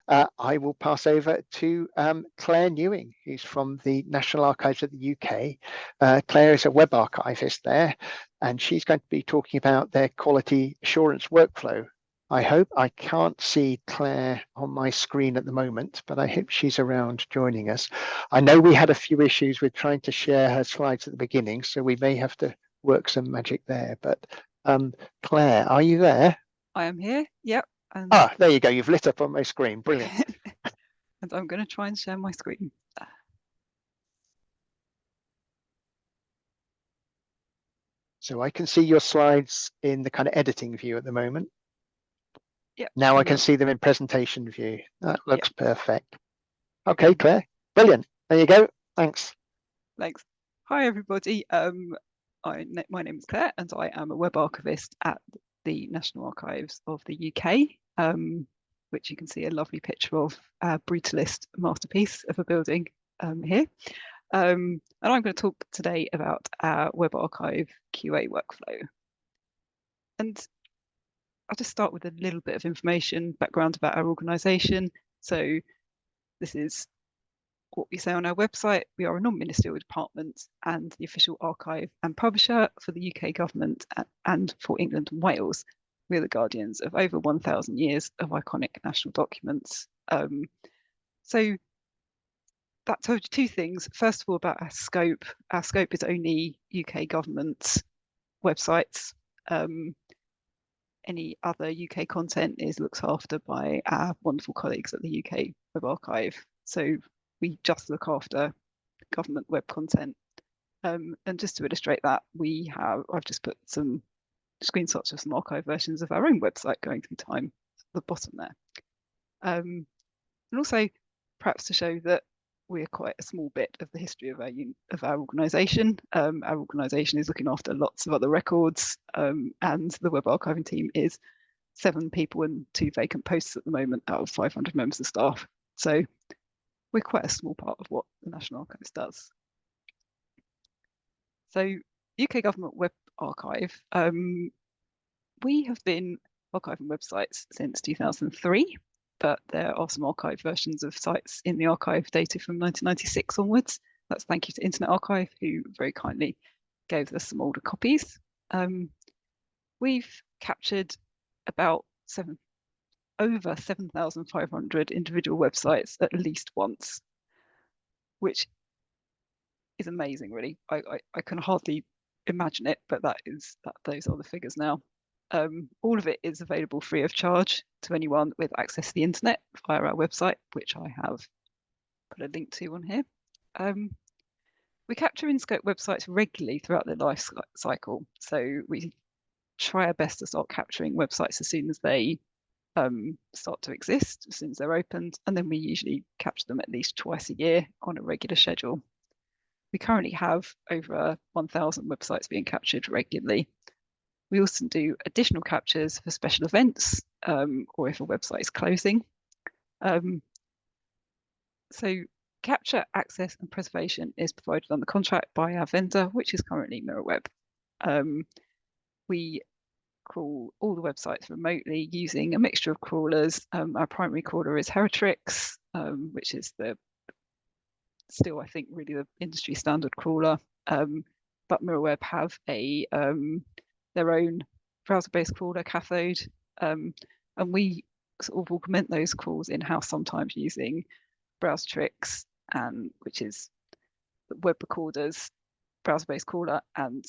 I will pass over to Claire Newing, who's from the National Archives of the UK. Claire is a web archivist there, and she's going to be talking about their quality assurance workflow. I hope. I can't see Claire on my screen at the moment, but I hope she's around joining us. I know we had a few issues with trying to share her slides at the beginning, so we may have to work some magic there. But Claire, are you there? I am here. Yep. And there you go. You've lit up on my screen. Brilliant. and I'm going to try and share my screen. So I can see your slides in the kind of editing view at the moment. Yep. Now I can see them in presentation view. That looks perfect. Okay, Okay. Claire. Brilliant. There you go. Thanks. Thanks. Hi, everybody. My name is Claire, and I am a web archivist at the National Archives of the UK, which you can see a lovely picture of a brutalist masterpiece of a building here. And I'm going to talk today about our web archive QA workflow. And I'll just start with a little bit of information, background about our organisation. So this is what we say on our website. We are a non-ministerial department and the official archive and publisher for the UK government and for England and Wales. We're the guardians of over 1,000 years of iconic national documents. So that told you two things. First of all, about our scope. Our scope is only UK government websites. Any other UK content is looked after by our wonderful colleagues at the UK Web Archive. So we just look after government web content. And just to illustrate that, I've just put some screenshots of some archive versions of our own website going through time at the bottom there. And also perhaps to show that we're quite a small bit of the history of our organisation. Our organisation is looking after lots of other records, and the web archiving team is 7 people and 2 vacant posts at the moment out of 500 members of staff. So we're quite a small part of what the National Archives does. So UK Government Web Archive, we have been archiving websites since 2003. But there are some archive versions of sites in the archive dated from 1996 onwards. That's thank you to Internet Archive, who very kindly gave us some older copies. We've captured about over 7,500 individual websites at least once, which is amazing, really. I can hardly imagine it, but those are the figures now. All of it is available free of charge to anyone with access to the internet via our website, which I have put a link to on here. We capture in-scope websites regularly throughout their life cycle. So we try our best to start capturing websites as soon as they start to exist, as soon as they're opened, and then we usually capture them at least twice a year on a regular schedule. We currently have over 1,000 websites being captured regularly. We also do additional captures for special events or if a website is closing. So capture, access and preservation is provided on the contract by our vendor, which is currently MirrorWeb. We crawl all the websites remotely using a mixture of crawlers. Our primary crawler is Heritrix, which is still, I think, really the industry standard crawler. But MirrorWeb have their own browser-based crawler, Cathode, and we sort of augment those crawls in-house sometimes using Browsertrix, which is the web recorder's browser-based crawler, and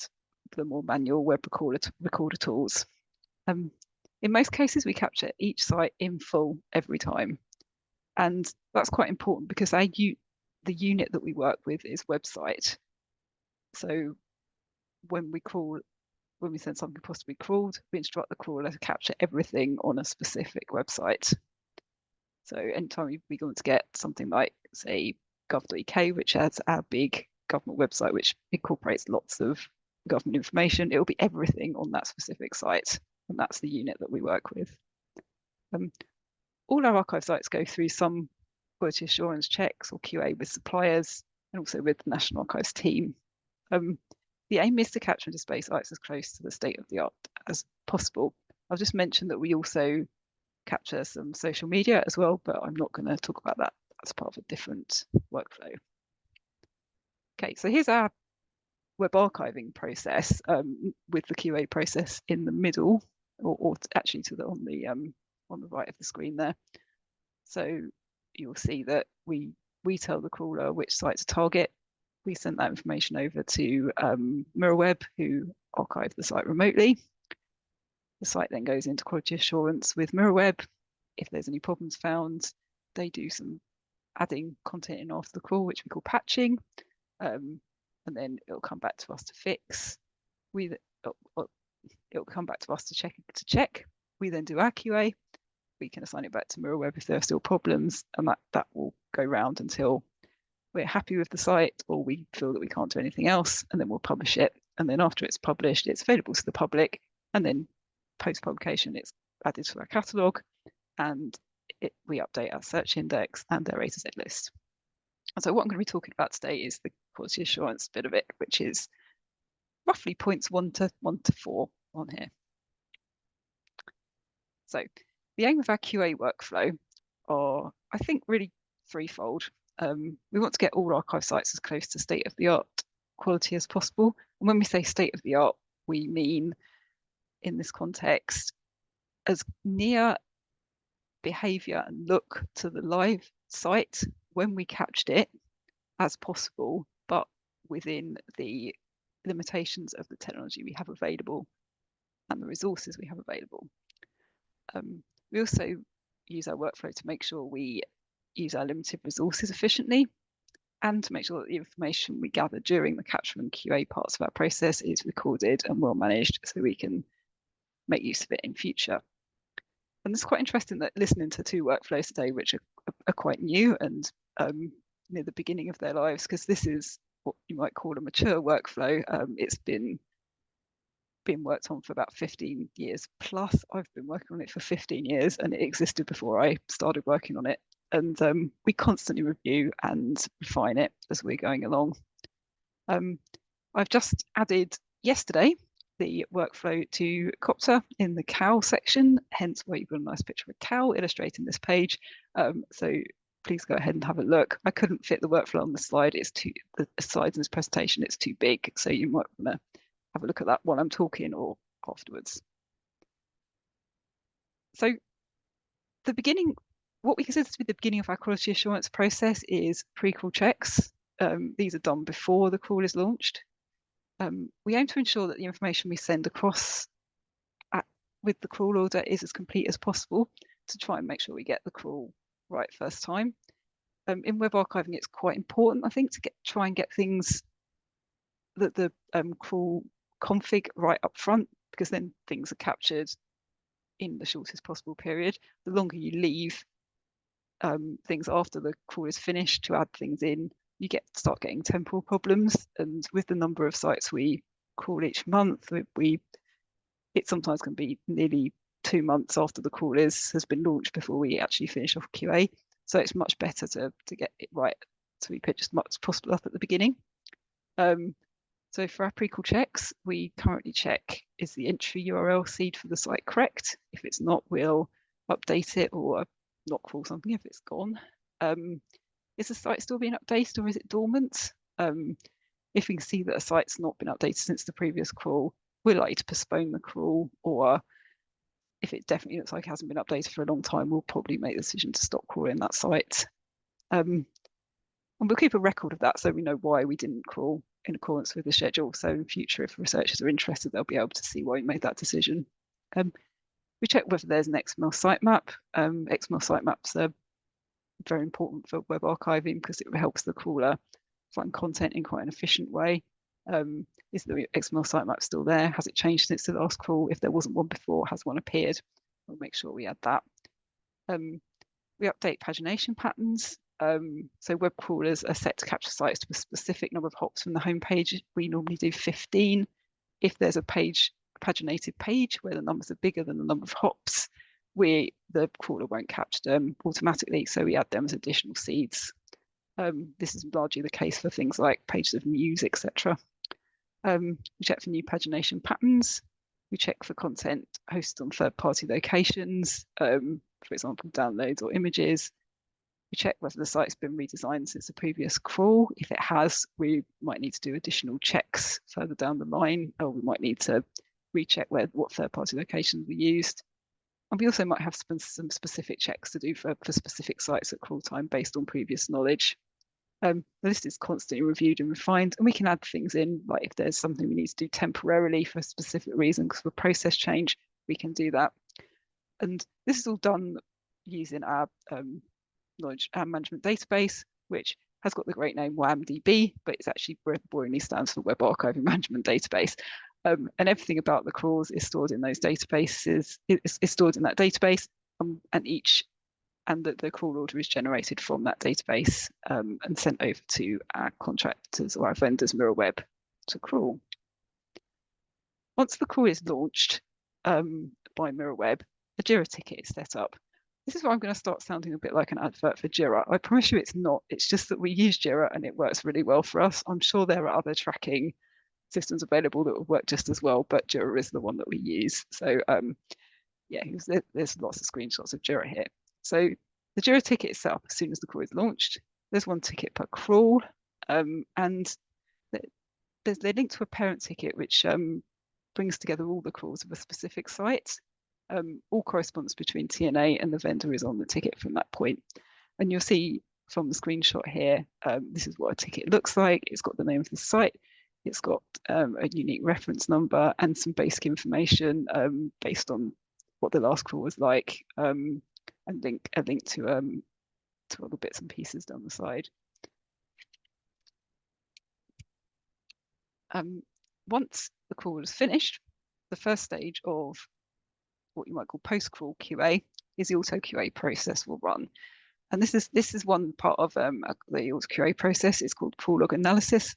the more manual web recorder tools. In most cases, we capture each site in full every time, and that's quite important because the unit that we work with is website. So when we send something possibly crawled, we instruct the crawler to capture everything on a specific website. So anytime we want to get something like, say, gov.uk, which has our big government website, which incorporates lots of government information, it will be everything on that specific site, and that's the unit that we work with. All our archive sites go through some quality assurance checks or QA with suppliers and also with the National Archives team. The aim is to capture and display sites as close to the state of the art as possible. I'll just mention that we also capture some social media as well, but I'm not going to talk about that as part of a different workflow. Okay, so here's our web archiving process with the QA process in the middle, or actually to the on the right of the screen there. So you'll see that we tell the crawler which site to target. We send that information over to MirrorWeb, who archive the site remotely. The site then goes into quality assurance with MirrorWeb. If there's any problems found, they do some adding content in after the crawl, which we call patching, and then it'll come back to us to fix. It'll come back to us to check. We then do our QA. We can assign it back to MirrorWeb if there are still problems, and that will go round until we're happy with the site or we feel that we can't do anything else, and then we'll publish it. And then after it's published, it's available to the public, and then post-publication, it's added to our catalogue, and we update our search index and our A to Z list. And so what I'm going to be talking about today is the quality assurance bit of it, which is roughly points 1 to 4 on here. So the aim of our QA workflow are, I think, really threefold. We want to get all archive sites as close to state-of-the-art quality as possible. And when we say state-of-the-art, we mean, in this context, as near behavior and look to the live site when we captured it as possible, but within the limitations of the technology we have available and the resources we have available. We also use our workflow to make sure we use our limited resources efficiently, and to make sure that the information we gather during the capture and QA parts of our process is recorded and well managed so we can make use of it in future. And it's quite interesting that listening to two workflows today, which are quite new and near the beginning of their lives, because this is what you might call a mature workflow. It's been worked on for about 15 years plus. I've been working on it for 15 years, and it existed before I started working on it. And we constantly review and refine it as we're going along. I've just added yesterday the workflow to Copter in the cow section, hence why you've got a nice picture of a cow illustrating this page. So please go ahead and have a look. I couldn't fit the workflow on the slide. The slides in this presentation, it's too big. So you might want to have a look at that while I'm talking or afterwards. So the beginning, what we consider to be the beginning of our quality assurance process is pre-crawl checks. These are done before the crawl is launched. We aim to ensure that the information we send across with the crawl order is as complete as possible to try and make sure we get the crawl right first time. In web archiving, it's quite important, I think, to try and get things that the crawl config right up front, because then things are captured in the shortest possible period. The longer you leave things after the crawl is finished to add things in, you start getting temporal problems. And with the number of sites we crawl each month, it sometimes can be nearly 2 months after the crawl has been launched before we actually finish off QA. So it's much better to get it right, so we pitch as much as possible up at the beginning. So for our pre-crawl checks, we currently check, is the entry URL seed for the site correct? If it's not, we'll update it or not crawl something if it's gone. Is the site still being updated or is it dormant? If we can see that a site's not been updated since the previous crawl, we're likely to postpone the crawl, or if it definitely looks like it hasn't been updated for a long time, we'll probably make the decision to stop crawling that site. And we'll keep a record of that so we know why we didn't crawl in accordance with the schedule. So in future, if researchers are interested, they'll be able to see why we made that decision. We check whether there's an XML sitemap. XML sitemaps are very important for web archiving because it helps the crawler find content in quite an efficient way. Is the XML sitemap still there? Has it changed since the last crawl? If there wasn't one before, has one appeared? We'll make sure we add that. We update pagination patterns. So web crawlers are set to capture sites to a specific number of hops from the home page. We normally do 15. If there's a paginated page where the numbers are bigger than the number of hops, the crawler won't capture them automatically, so we add them as additional seeds. This is largely the case for things like pages of news, etc. We check for new pagination patterns. We check for content hosted on third-party locations, for example, downloads or images. We check whether the site's been redesigned since the previous crawl. If it has, we might need to do additional checks further down the line, or we might need to recheck what third-party locations we used. And we also might have some specific checks to do for specific sites at crawl time based on previous knowledge. The list is constantly reviewed and refined, and we can add things in, like if there's something we need to do temporarily for a specific reason, because of a process change, we can do that. And this is all done using our knowledge management database, which has got the great name WAMDB, but it's actually boringly stands for Web Archiving Management Database. And everything about the crawls is stored in those databases, is stored in that database, and the crawl order is generated from that database and sent over to our contractors or our vendors MirrorWeb to crawl. Once the crawl is launched by MirrorWeb, a Jira ticket is set up. This is where I'm going to start sounding a bit like an advert for Jira. I promise you it's not. It's just that we use Jira and it works really well for us. I'm sure there are other tracking systems available that will work just as well, but Jira is the one that we use. So yeah, there's lots of screenshots of Jira here. So the Jira ticket is set up as soon as the crawl is launched. There's one ticket per crawl, and they're linked to a parent ticket which brings together all the crawls of a specific site. All correspondence between TNA and the vendor is on the ticket from that point. And you'll see from the screenshot here, this is what a ticket looks like. It's got the name of the site. It's got a unique reference number and some basic information based on what the last crawl was like, and a link to other bits and pieces down the side. Once the crawl is finished, the first stage of what you might call post-crawl QA is the auto QA process will run. And this is one part of the auto QA process. It's called crawl log analysis,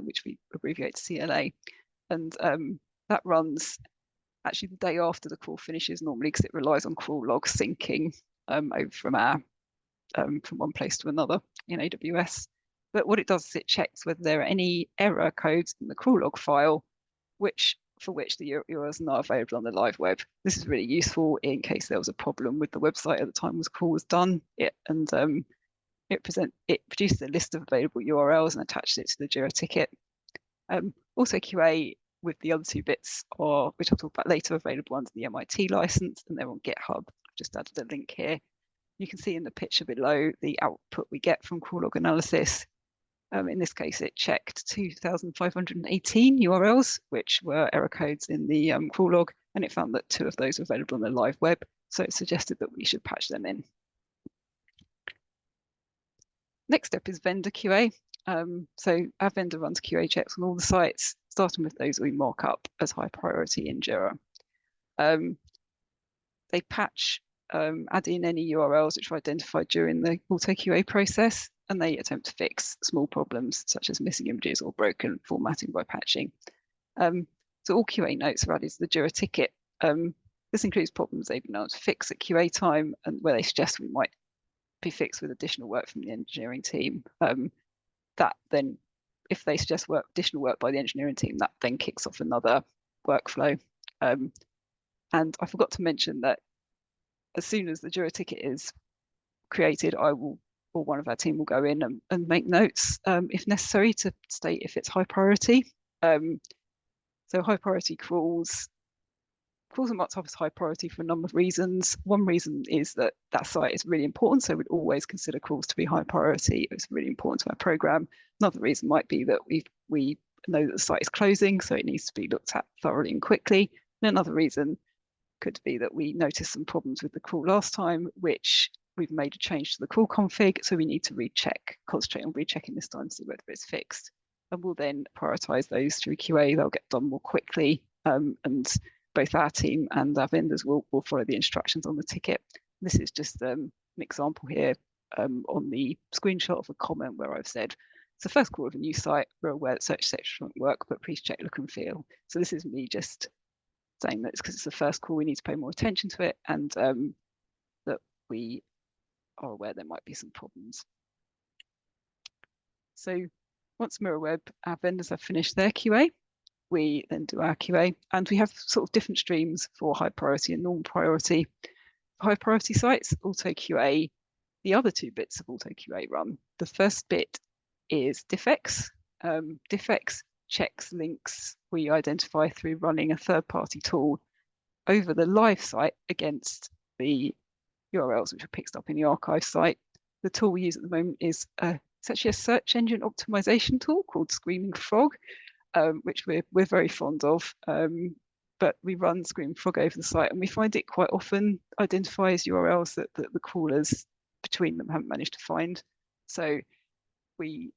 which we abbreviate to CLA. And that runs actually the day after the crawl finishes normally, because it relies on crawl log syncing over from one place to another in AWS. But what it does is it checks whether there are any error codes in the crawl log file for which the URLs are not available on the live web. This is really useful in case there was a problem with the website at the time the crawl was done. It produces a list of available URLs and attaches it to the Jira ticket. Also QA with the other two bits, which I'll talk about later, available under the MIT license, and they're on GitHub. I've just added a link here. You can see in the picture below the output we get from crawl log analysis. In this case, it checked 2,518 URLs, which were error codes in the crawl log, and it found that 2 of those were available on the live web. So it suggested that we should patch them in. Next step is vendor QA. So our vendor runs QA checks on all the sites, starting with those we mark up as high priority in Jira. They patch, add in any URLs which were identified during the auto QA process, and they attempt to fix small problems such as missing images or broken formatting by patching. So all QA notes are added to the Jira ticket. This includes problems they've been able to fix at QA time and where they suggest we might be fixed with additional work from the engineering team. That then, if they suggest additional work by the engineering team, that then kicks off another workflow. And I forgot to mention that as soon as the Jira ticket is created, I will, or one of our team will go in and make notes if necessary to state if it's high priority. So high priority crawls are marked up as high priority for a number of reasons. One reason is that site is really important, so we'd always consider crawls to be high priority. It's really important to our program. Another reason might be that we know that the site is closing, so it needs to be looked at thoroughly and quickly. And another reason could be that we noticed some problems with the crawl last time, which we've made a change to the crawl config, so we need to concentrate on rechecking this time to see whether it's fixed. And we'll then prioritize those through QA. They'll get done more quickly, and both our team and our vendors will follow the instructions on the ticket. This is just an example here on the screenshot of a comment where I've said, it's the first crawl of a new site. We're aware that search section won't work, but please check look and feel. So this is me just saying that it's because it's the first crawl, we need to pay more attention to it, and that we are aware there might be some problems. So once MirrorWeb, our vendors have finished their QA, we then do our QA, and we have sort of different streams for high priority and normal priority. For high priority sites, auto QA, the other two bits of auto QA run. The first bit is diffex. Diffex checks links we identify through running a third-party tool over the live site against the URLs which are picked up in the archive site. The tool we use at the moment is it's actually a search engine optimization tool called Screaming Frog, which we're very fond of. But we run Screaming Frog over the site, and we find it quite often identifies URLs that the crawlers between them haven't managed to find. So we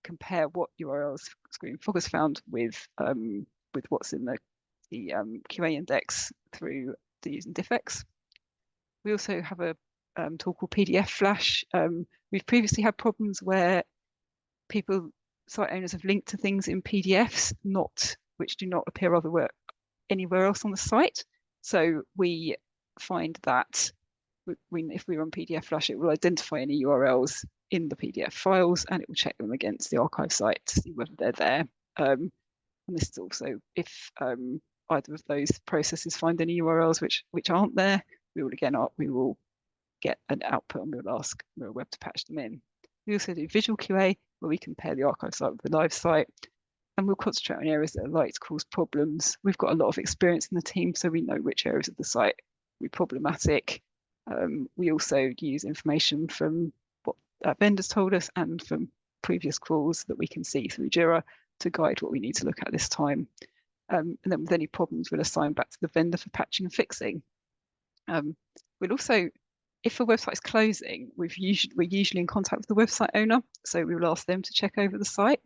compare what URLs Screaming Frog has found with what's in the QA index through using diffex. We also have a tool called PDF Flash. We've previously had problems where site owners have linked to things in PDFs, which do not appear anywhere else on the site. So we find that if we run PDF Flash, it will identify any URLs in the PDF files, and it will check them against the archive site to see whether they're there. And this is also if either of those processes find any URLs which aren't there, we will get an output and we'll ask Mirrorweb to patch them in. We also do visual QA, where we compare the archive site with the live site, and we'll concentrate on areas that are likely to cause problems. We've got a lot of experience in the team, so we know which areas of the site will be problematic. We also use information from what vendors told us and from previous calls that we can see through Jira to guide what we need to look at this time. And then with any problems, we'll assign back to the vendor for patching and fixing. We'll also, if a website is closing, we're usually in contact with the website owner, so we will ask them to check over the site.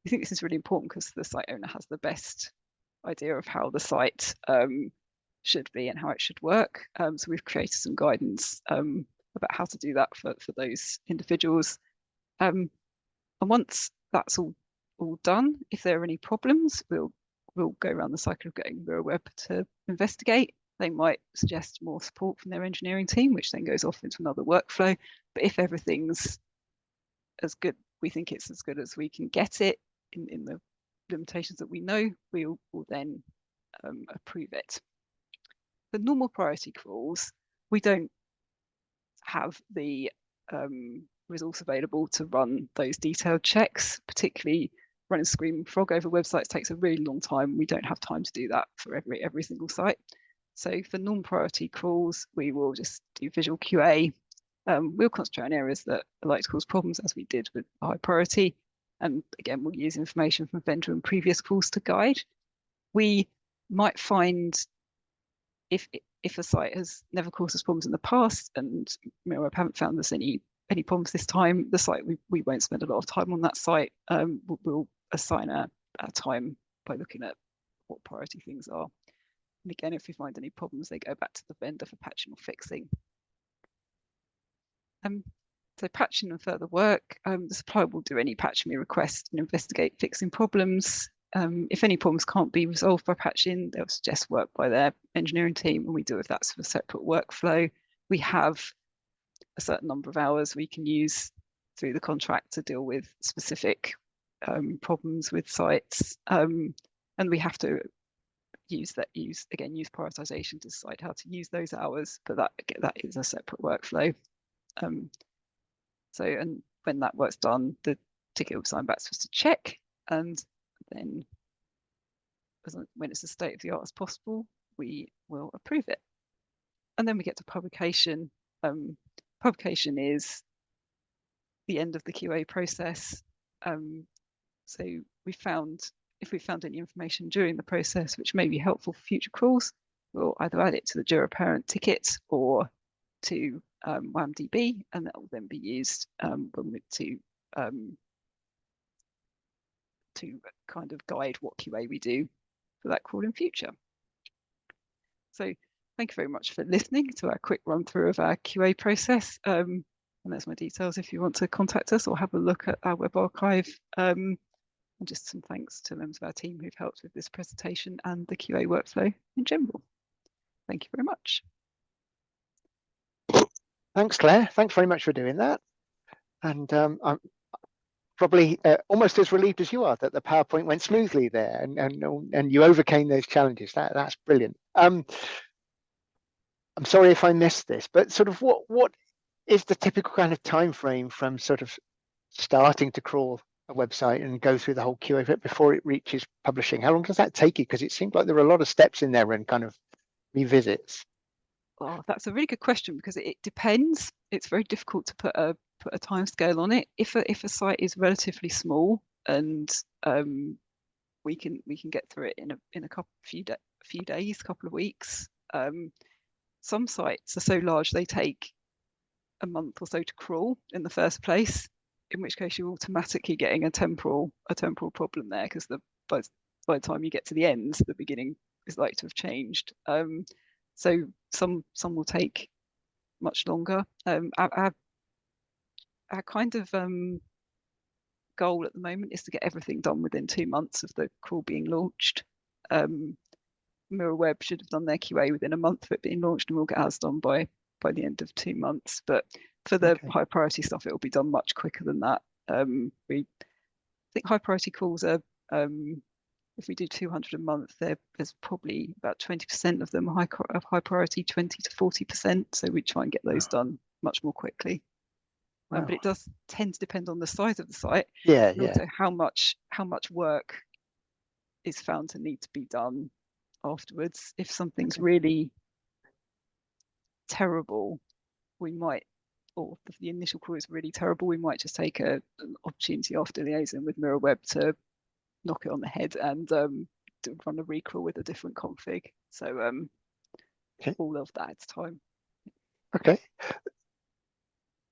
We think this is really important because the site owner has the best idea of how the site should be and how it should work. So we've created some guidance about how to do that for those individuals. And once that's all done, if there are any problems, we'll go around the cycle of getting Mirrorweb to investigate. They might suggest more support from their engineering team, which then goes off into another workflow. But if everything's as good, we think it's as good as we can get it in the limitations that we know, we'll then approve it. The normal priority crawls, we don't have the resource available to run those detailed checks, particularly running Screaming Frog over websites takes a really long time. We don't have time to do that for every single site. So for non-priority crawls, we will just do visual QA. We'll concentrate on areas that are likely to cause problems, as we did with high priority. And again, we'll use information from vendor and previous calls to guide. We might find if a site has never caused us problems in the past and Mirrorweb haven't found us any problems this time, the site we won't spend a lot of time on that site. We'll assign a time by looking at what priority things are. And again, if we find any problems, they go back to the vendor for patching or fixing. So patching and further work, the supplier will do any patch me request and investigate fixing problems. If any problems can't be resolved by patching, they'll suggest work by their engineering team, and we do if that's a separate workflow. We have a certain number of hours we can use through the contract to deal with specific problems with sites, and we have to use prioritization to decide how to use those hours, but that is a separate workflow. And when that work's done, the ticket will be signed back to us to check, and then when it's as state of the art as possible, we will approve it. And then we get to publication. Publication is the end of the QA process. So if we found any information during the process which may be helpful for future crawls, we'll either add it to the Jira parent ticket or to WAMDB, and that will then be used to kind of guide what QA we do for that crawl in future. So thank you very much for listening to our quick run through of our QA process. And there's my details if you want to contact us or have a look at our web archive. And just some thanks to members of our team who've helped with this presentation and the QA workflow in general. Thank you very much. Thanks, Claire. Thanks very much for doing that. And probably almost as relieved as you are that the PowerPoint went smoothly there, and you overcame those challenges. That's brilliant. I'm sorry if I missed this, but sort of what is the typical kind of time frame from sort of starting to crawl a website and go through the whole QA of it before it reaches publishing? How long does that take you? Because it seems like there are a lot of steps in there and kind of revisits. Oh, that's a really good question because it depends. It's very difficult to put a time scale on it. If a site is relatively small and we can get through it in a few days, couple of weeks. Some sites are so large they take a month or so to crawl in the first place, in which case you're automatically getting a temporal problem there because by the time you get to the end, the beginning is likely to have changed. So some will take much longer. Our kind of goal at the moment is to get everything done within 2 months of the crawl being launched. Mirror should have done their QA within a month of it being launched, and we'll get ours done by the end of 2 months. But for the high priority stuff, it will be done much quicker than that. We think high priority calls are, if we do 200 a month, there's probably about 20% of them of high priority, 20 to 40%. So we try and get those done much more quickly. Wow. But it does tend to depend on the size of the site, and also how much work is found to need to be done afterwards. If something's really terrible, we might, or if the initial crawl is really terrible, we might just take an opportunity after liaison with MirrorWeb to knock it on the head and run a recrawl with a different config. So all of that adds time. Okay.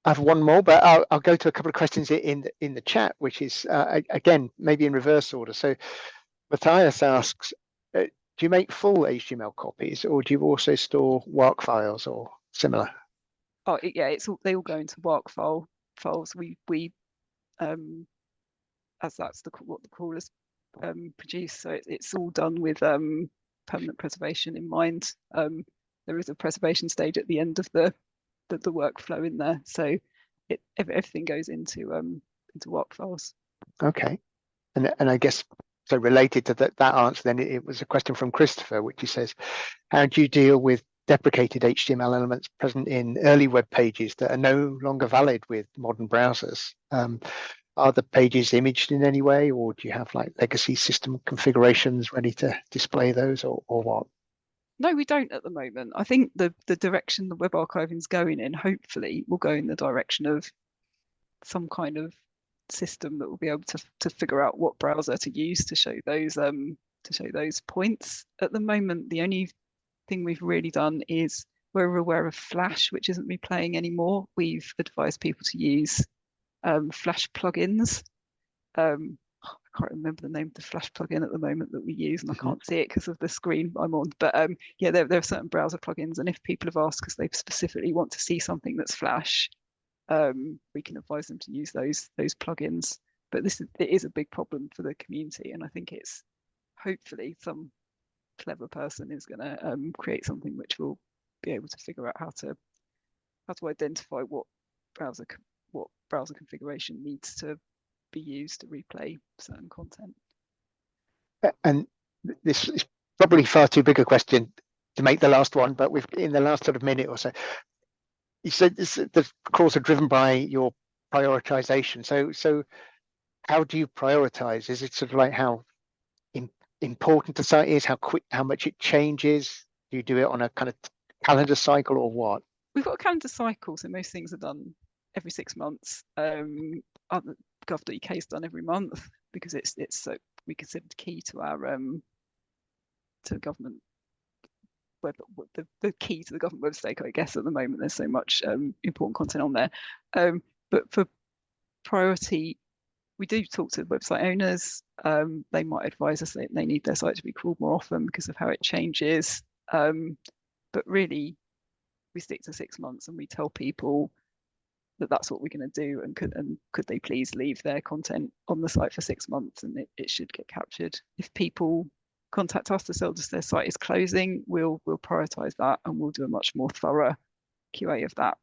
I have one more, but I'll go to a couple of questions in the chat, which is again maybe in reverse order. So Matthias asks, do you make full HTML copies, or do you also store WARC files or similar? Oh yeah, they all go into WARC files. We as that's what the crawlers produce. So it's all done with permanent preservation in mind. There is a preservation stage at the end of the workflow in there, so everything goes into WARC files. Okay, and I guess so related to that answer, then it was a question from Christopher, which he says, how do you deal with deprecated HTML elements present in early web pages that are no longer valid with modern browsers? Are the pages imaged in any way, or do you have like legacy system configurations ready to display those, or what? No, we don't at the moment. I think the direction the web archiving is going in, hopefully, will go in the direction of some kind of system that will be able to figure out what browser to use to show those points. At the moment, the only thing we've really done is we're aware of Flash, which isn't replaying anymore. We've advised people to use Flash plugins. I can't remember the name of the Flash plugin at the moment that we use, and I can't see it because of the screen I'm on. But yeah, there are certain browser plugins, and if people have asked because they specifically want to see something that's Flash, we can advise them to use those plugins. But it is a big problem for the community, and I think it's hopefully some clever person is going to create something which will be able to figure out how to identify what browser configuration needs to be used to replay certain content. And this is probably far too big a question to make the last one, but we've in the last sort of minute or so, you said the calls are driven by your prioritization. So how do you prioritize? Is it sort of like how important the site is, how much it changes? Do you do it on a kind of calendar cycle or what? We've got a calendar cycle, so most things are done every 6 months. Gov.uk is done every month because it's so we consider it key to our to government web, the key to the government web stake, I guess. At the moment, there's so much important content on there. But for priority, we do talk to website owners. They might advise us that they need their site to be crawled more often because of how it changes. But really, we stick to 6 months and we tell people that that's what we're going to do, and could they please leave their content on the site for 6 months, and it should get captured. If people contact us to tell us their site is closing, we'll prioritize that, and we'll do a much more thorough QA of that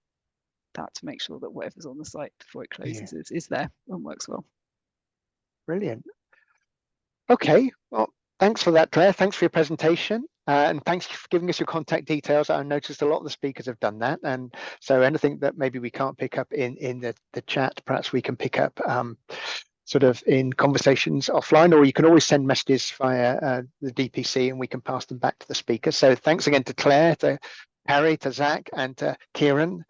to make sure that whatever's on the site before it closes is there and works well. Brilliant. Okay, well, thanks for that, Claire. Thanks for your presentation. And thanks for giving us your contact details. I noticed a lot of the speakers have done that. And so anything that maybe we can't pick up in the chat, perhaps we can pick up sort of in conversations offline, or you can always send messages via the DPC and we can pass them back to the speaker. So thanks again to Claire, to Harry, to Zach, and to Kieran.